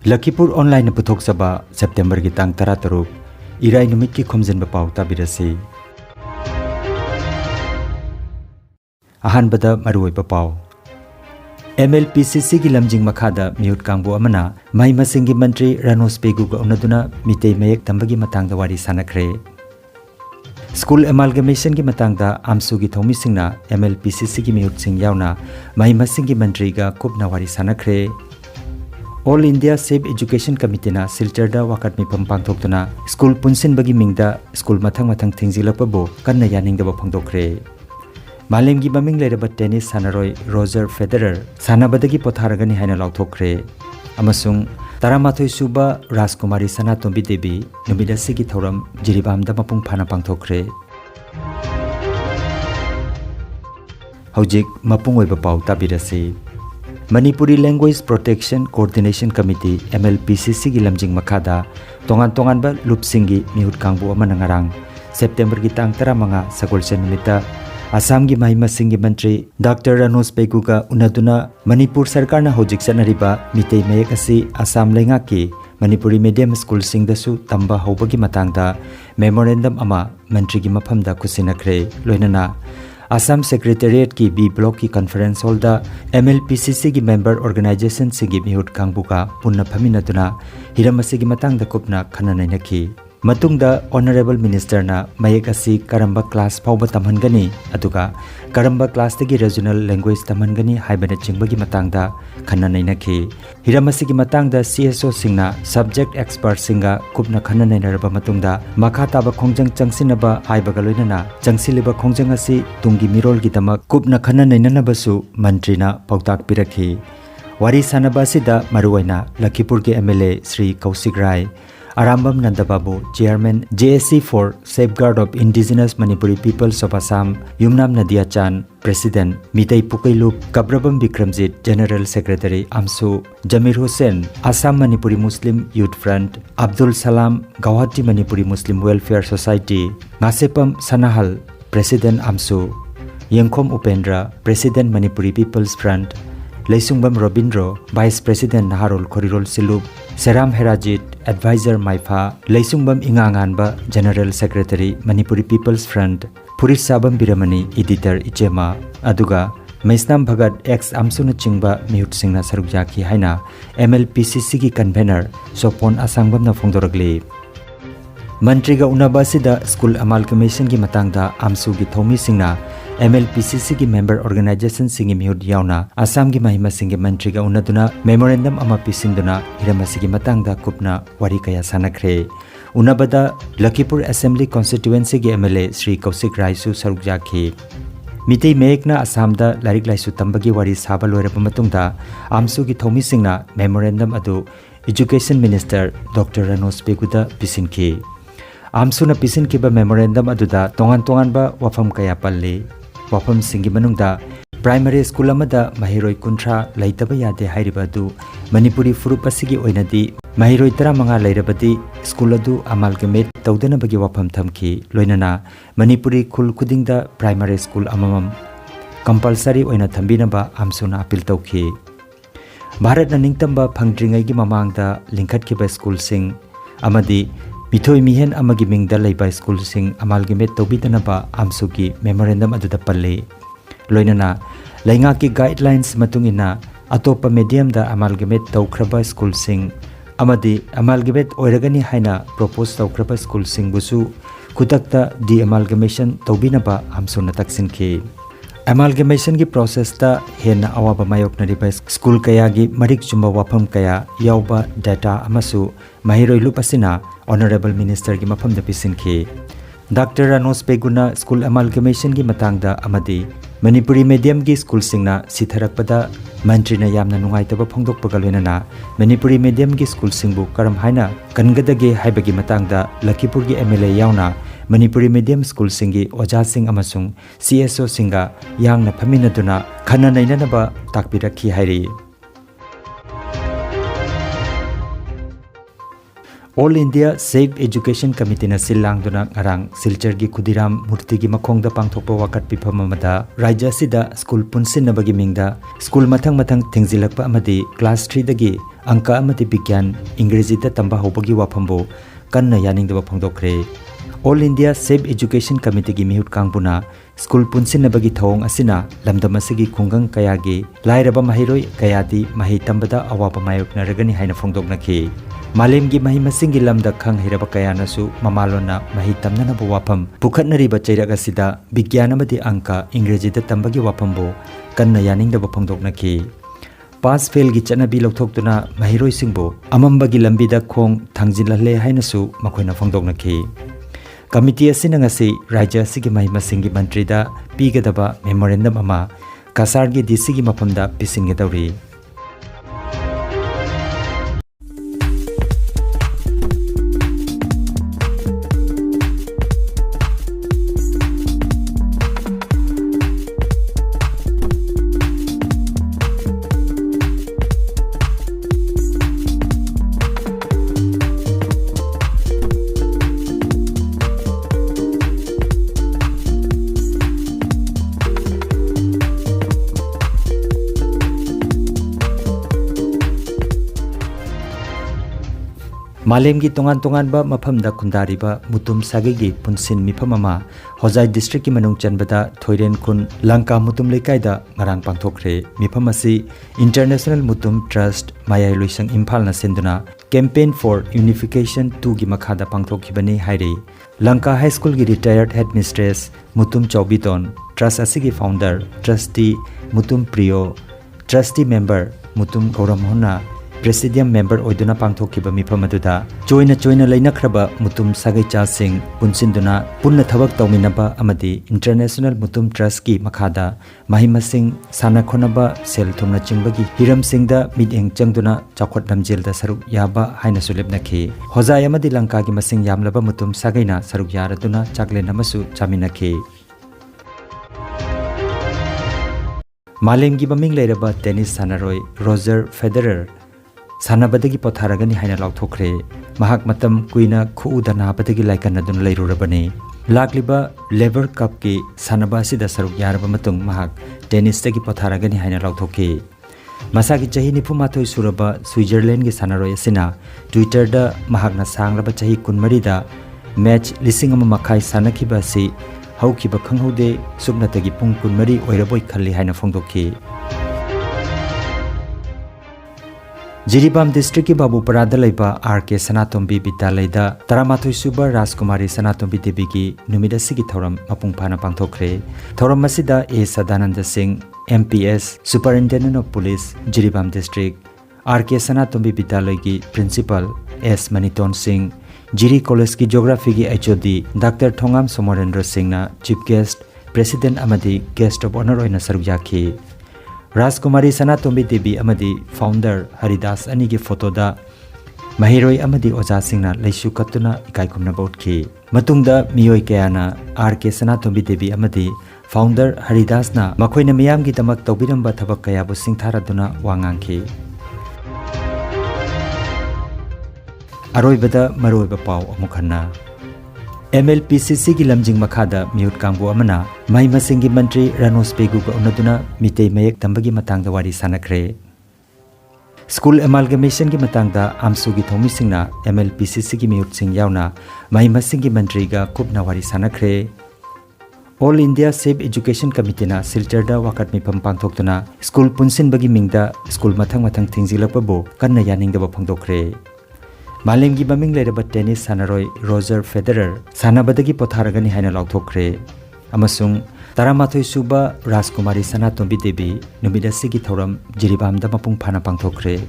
Lakhipuronline puthokchaba September gi tang 13 irai numit ki Khomjinba Pao tabirasi. Ahanbada maruoiba Pao MLPCC gi lamjing makhada miut kangbo amana mai masingi mantri Ranos Pegu ga unaduna mitei mayek tambagi matangda wari sanakre. School amalgamation gi matangda amsu gi thomi singna MLPCC gi miut sing yauna mai masingi mantri ga kupna wari sanakre. All India Safe Education Committee na Silcharda wakat mi pampang thoktuna school punsin bagi mingda school mathang thingzilapa bo kanna yaningda ba phangdokre. Malim gi maming leraba tennis sanaroi Roger Federer sanabadagi potharagani haina lauthokre. Amasung Taramathoi suba Rajkumari Sanatombi Devi numidasi gi thoram jiribamda mapung phana pangthokre. Hojik mapung oiba Pao tabirasi. Manipuri Language Protection Coordination Committee MLPCC gi lamjing makhada tongan ba lupsingi mihut kangbu amana ngarang September gi tang 15 sagolsen numita Assam gi mahima singi mantri Dr. Ranos Pegu ga unaduna Manipur sarkar na hojik sanariba mitei mayek asi Assam lenga ki Manipuri medium school sing dasu tamba hobagi matangda memorandum ama mantri gi maphamda kusinakre loinana Assam Secretariat ki B Block ki conference hall da MLPCC ki member organization sigi mihut kangbuka punna phaminatuna hiramasi gi matang da kupna khananai nakhi matungda honorable minister na mayek asi karamba class phauba tamhangani aduga karamba class tagi regional language tamhangani haibana chingbagi matangda khananai nakhi hiramasi gi matangda CSO singna subject expert singa kupna khananai naraba matungda makha taba khongjang changsinaba haibaga loinana changsiliba khongjang asi tungi mirol gi dama kupna khananai nanabasu mantrina pautak pirakhi wari sanaba sida maruwaina Lakhipur ge MLA Sri Kaushik Rai Arambam Nandababu, Chairman JSC for Safeguard of Indigenous Manipuri Peoples of Assam, Yumnam Nadia Chan, President, Mitei Pukailup, Kabrabam Bikramjit, General Secretary Amsu, Jamir Hussain, Assam Manipuri Muslim Youth Front, Abdul Salam, Gauhati Manipuri Muslim Welfare Society, Ngasepam Sanahal, President Amsu, Yengkhom Upendra, President Manipuri People's Front, Leisungbam Robindro, Vice President Naharol Khorirol Silup, Seram Herajit, Advisor Maifa, Leisungbam Inganganba, General Secretary Manipuri People's Front, Puris Sabam Biramani, Editor Ichema, Aduga, Maisnam Bhagat ex Amsuna Chingba Mihut Singna Sarukjaki Haina, MLPCC ki convener, Sopon Asangbam na Fongdoragli. Mantriga Unabasida School Amalgamation ki matangda Amsu ki Thomi Singna, MLPCC ki member organization singi mihut yauna Assam ki mahima singi mantriga unaduna memorandum ama pisinduna hiramasi ki matangda kupna wari kaya sanakre unabada Lakhipur Assembly Constituency ki MLA Sri Kaushik Rai su sarukjaki mitei mekna Assam da larik laisu tambagi wari saba loiraba matungda Amsu ki thomi singna memorandum adu Education Minister Dr. Ranos Pegu da pisinki Amsu na pisinki ba memorandum aduda tongan ba wafam kaya palle wafam singi manungda primary school amada mahiroi kuntra laitaba yade hairiba du Manipuri furup asigi oinadi mahiroi 15 lairabadi school adu amalgamate tawdana bagi wafam thamki loinana Manipuri khul khudingda primary school amamam compulsory oina thambina ba amsuna appeal tawki Bharat na ningtamba phangdringai gi mamangda lingkhat ki ba school sing amadi Mithoi mihen amagi mingda leiba school sing amalgamate tobidana ba amsuki memorandum aduda palle loinana lainga ki guidelines matungina atopa medium da amalgamate tawkhraba school sing amadi amalgamate oiragani haina propose tawkhraba school sing busu kutakta di amalgamation tobina ba amsuna taksinki amalgamation ki process ta hena awaba mayok na riba school kaya gi marik chumba wafam kaya yauba data amasu mahiroi lupasina Honorable Minister ki mafam da pisinki Dr. Ranos Peguna school amalgamation ki matangda amadi Manipuri medium ki school singna sitharakpada mantri na yamna nungai taba phongdok pagaloina Manipuri medium ki school singbu karam haina kangadage haibagi matangda Lakhipur ki MLA yauna Manipuri medium school singi oja sing amasung CSO singa yang na phaminaduna khana naina ba takpirakhi hairi All India Safe Education Committee na silangduna ngarang Silchar gi Khudiram Murti gi makhongda pangthokpa wakat piphamamada Rajya sida school punsin nabagi mingda school mathang thingzilakpa amadi class 3 dagi angka amati bigyan English da tamba hobagi waphambo kanna yaningdaba phongdokre. All India Safe Education Committee gi mihut kangbuna school punsinabagi thawong asina lamdam asigi khungang kayagi lairaba mahiroi kayadi mahi tambada awaba mayokna ragani haina phongdoknaki. Malemgi mahi masingi lamda khang hiraba kayanasu mamalona mahi tamnana bo wapam pukhatnariba chairaga sida bigyanamadi angka English da tambagi wapambo kanna yaningdaba phongdoknaki. Pass fail gi chanabi lokthokduna mahiroi singbo amambagi lambida khong thangjinlahle hainasu makoina phongdoknaki. Committee asina ngasi Rajya asigi mahi masingi mantri da pigadaba memorandum ama Kasargi DC gi maphamda pisingedawri. Malemgi tongan ba maphamda kundariba mutum sagegi punsin miphamama Hojai district ki manung chanbada Thoiren kun Lanka mutum lekaida ngarang pangthokre. Miphamasi International Mutum Trust Mayai Loisang Imphal na senduna Campaign for Unification 2 gi makhada pangthokhibani haire. Lanka High School gi retired headmistress Mutum Chaubiton, Trust asigi founder Trustee Mutum Priyo, Trustee member Mutum Gauramhona, Presidium member oiduna pangthokhiba miphamaduda choina lainakraba mutum sagaicha sing punsinduna punna thabak tawminaba amadi International Mutum Trust ki makhada mahimasing sana khonaba sel thumna chingbagi hiram singda mideng changduna chakhot namjel da saruk yaba haina sulebnakhi. Hojai amadi Lanka gi masing yamlaba mutum sagaina saruk yaraduna chaklen amasu chaminakhi. Malemgi baming leiraba tennis sanaroi Roger Federer sanabadagi potharagani haina lauthokre. Mahak matam kuina khuuda nabadagi laikanadun leirurabani. Lakliba Lever Cup ki sanaba asida saruk yaraba matung mahak tennis tagi potharagani haina lauthoke. Masagi chahi nipumathoi suraba Switzerland gi sanaroi asina Twitter da mahakna sanglaba chahi kunmari da match lisingama makhai sanakhiba si haukiba khanghode subnatagi pung kunmari oiraboi khalli haina phongdokhi. Jiribam district ki Babu Parada laiba RK Sanatombi Bidalayda Taramathoi suba Rajkumari Sanatombi Devi gi numida sigi thoram mapung phana pangthokre. Thoram masida A Sadananda Singh MPS Superintendent of Police Jiribam district, RK Sanatombi Bidalay gi Principal S Maniton Singh, Jiri College ki Geography gi HOD Dr. Thongam Somarendra Singh na Chief Guest President amadi Guest of Honor oina saruk yakhi. Rajkumari Sanatombi Devi amadi founder Haridas ani gi photo da mahiroi amadi oja singna leisu katuna ikai kumna botki. Matungda miyoi kayana RK Sanatombi Devi amadi founder Haridas na makoina miyam gi damak tawbiramba thabak kaya bu singtharaduna wangangki. Aroibada maroiba pau amukhanna MLPCC gi lamjing makhada mihut kangbu amana mai masingi mantri Ranos Pegu ga unaduna mitei mayek tambagi matangda wari sanakre. School amalgamation gi matangda amsu gi thomi singna MLPCC gi mihut sing yauna mai masingi mantri ga kupna wari sanakre. All India Safe Education Committee na Silchar da wakat mipam pangthoktuna school punsin bagi mingda school mathang thingjilakpabo kanna yaningda phangdokre. Malemgi baming leiraba tennis sanaroi Roger Federer sanabadagi potharagani haina lauthokre. Amasung Taramathoi suba Rajkumari Sanatombi Devi numida sigi thoram Jiribamda mapung phana pangthokre.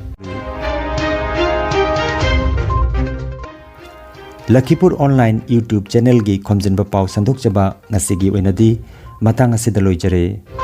Lakhipuronline YouTube channel gi Khomjinba Pao sandokjaba ngasigi oinadi matang asida loijare.